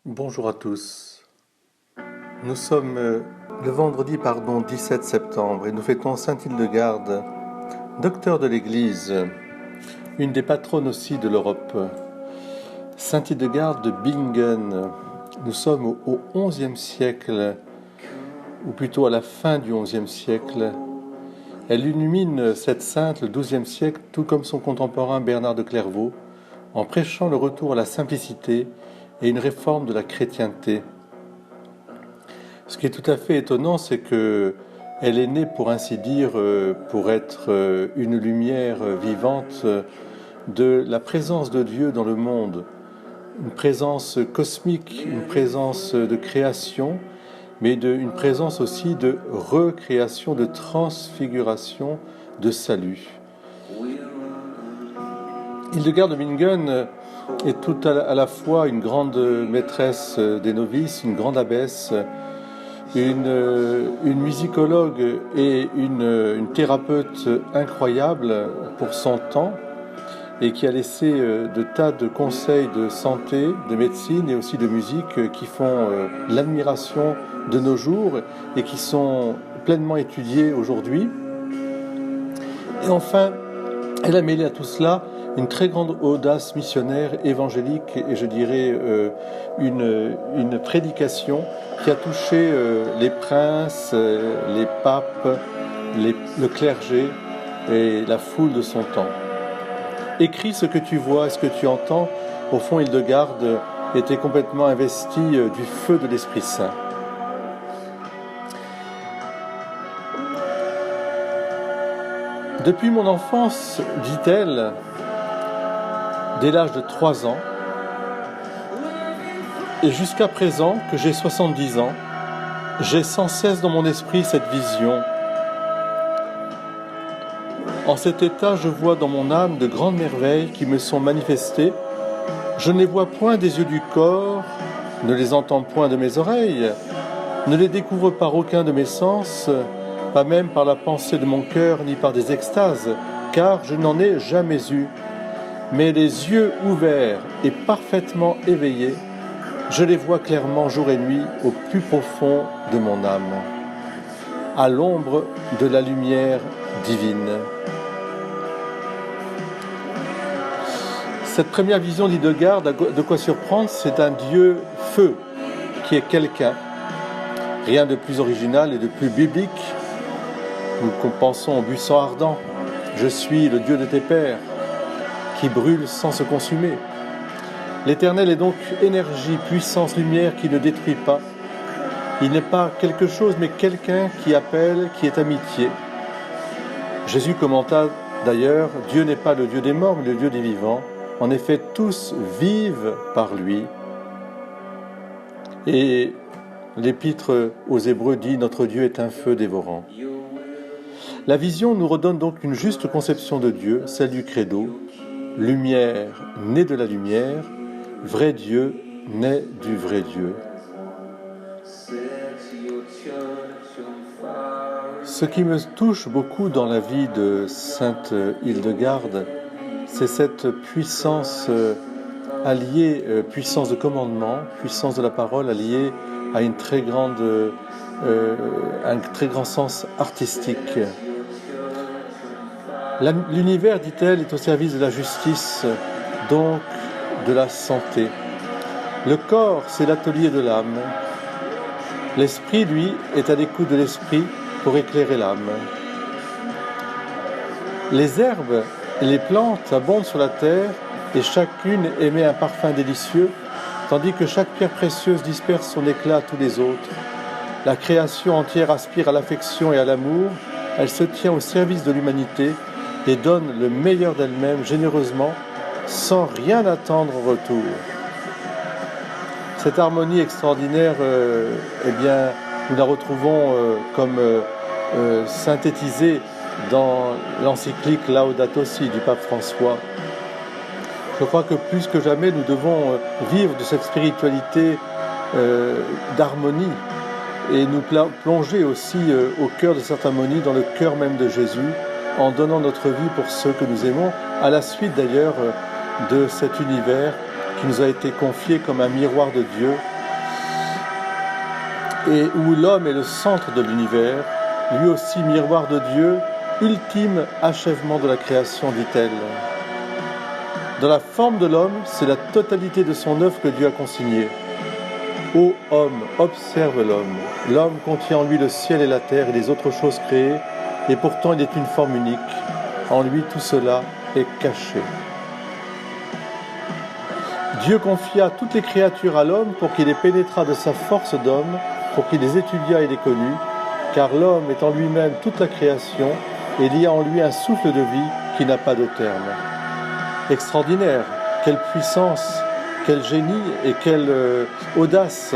Bonjour à tous. Nous sommes le vendredi 17 septembre et nous fêtons Sainte Hildegarde, docteur de l'Église, une des patronnes aussi de l'Europe. Sainte Hildegarde de Bingen. Nous sommes au XIe siècle, ou plutôt à la fin du XIe siècle. Elle illumine cette sainte le XIIe siècle, tout comme son contemporain Bernard de Clairvaux, en prêchant le retour à la simplicité et une réforme de la chrétienté. Ce qui est tout à fait étonnant, c'est que elle est née, pour ainsi dire, pour être une lumière vivante de la présence de Dieu dans le monde, une présence cosmique, une présence de création, mais une présence aussi de recréation, de transfiguration, de salut. Hildegarde de Bingen est tout à la fois une grande maîtresse des novices, une grande abbesse, une musicologue et une thérapeute incroyable pour son temps et qui a laissé de tas de conseils de santé, de médecine et aussi de musique qui font l'admiration de nos jours et qui sont pleinement étudiés aujourd'hui. Et enfin, elle a mêlé à tout cela une très grande audace missionnaire, évangélique et je dirais une prédication qui a touché les princes, les papes, le clergé et la foule de son temps. Écris ce que tu vois et ce que tu entends. Au fond, Hildegarde était complètement investie du feu de l'Esprit Saint. Depuis mon enfance, dit-elle, dès l'âge de 3 ans, et jusqu'à présent que j'ai 70 ans, j'ai sans cesse dans mon esprit cette vision. En cet état, je vois dans mon âme de grandes merveilles qui me sont manifestées. Je ne les vois point des yeux du corps, ne les entends point de mes oreilles, ne les découvre par aucun de mes sens, pas même par la pensée de mon cœur, ni par des extases, car je n'en ai jamais eu. Mais les yeux ouverts et parfaitement éveillés, je les vois clairement jour et nuit au plus profond de mon âme, à l'ombre de la lumière divine. Cette première vision d'Hildegarde, de quoi surprendre, c'est un Dieu feu qui est quelqu'un. Rien de plus original et de plus biblique. Nous pensons au buisson ardent. Je suis le Dieu de tes pères, qui brûle sans se consumer. L'Éternel est donc énergie, puissance, lumière qui ne détruit pas. Il n'est pas quelque chose, mais quelqu'un qui appelle, qui est amitié. Jésus commenta d'ailleurs, Dieu n'est pas le Dieu des morts, mais le Dieu des vivants. En effet, tous vivent par lui. Et l'épître aux Hébreux dit, notre Dieu est un feu dévorant. La vision nous redonne donc une juste conception de Dieu, celle du credo. Lumière née de la lumière, vrai Dieu naît du vrai Dieu. Ce qui me touche beaucoup dans la vie de Sainte Hildegarde, c'est cette puissance alliée, puissance de commandement, puissance de la parole alliée à un très grand sens artistique. L'univers, dit-elle, est au service de la justice, donc de la santé. Le corps, c'est l'atelier de l'âme. L'esprit, lui, est à l'écoute de l'esprit pour éclairer l'âme. Les herbes et les plantes abondent sur la terre et chacune émet un parfum délicieux, tandis que chaque pierre précieuse disperse son éclat à tous les autres. La création entière aspire à l'affection et à l'amour. Elle se tient au service de l'humanité et donne le meilleur d'elle-même généreusement, sans rien attendre en retour. Cette harmonie extraordinaire, nous la retrouvons comme synthétisée dans l'encyclique Laudato Si du pape François. Je crois que plus que jamais, nous devons vivre de cette spiritualité d'harmonie et nous plonger aussi au cœur de cette harmonie, dans le cœur même de Jésus, en donnant notre vie pour ceux que nous aimons, à la suite d'ailleurs de cet univers qui nous a été confié comme un miroir de Dieu et où l'homme est le centre de l'univers, lui aussi miroir de Dieu, ultime achèvement de la création, dit-elle. Dans la forme de l'homme, c'est la totalité de son œuvre que Dieu a consignée. Ô homme, observe l'homme. L'homme contient en lui le ciel et la terre et les autres choses créées, et pourtant il est une forme unique. En lui, tout cela est caché. Dieu confia toutes les créatures à l'homme pour qu'il les pénétrât de sa force d'homme, pour qu'il les étudiât et les connût, car l'homme est en lui-même toute la création, et il y a en lui un souffle de vie qui n'a pas de terme. Extraordinaire, quelle puissance, quel génie et quelle audace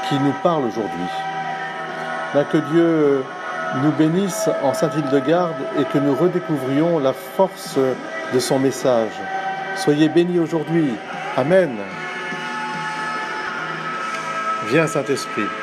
qui nous parle aujourd'hui. Que Dieu nous bénisse en Sainte-Hildegarde et que nous redécouvrions la force de son message. Soyez bénis aujourd'hui. Amen. Viens Saint-Esprit.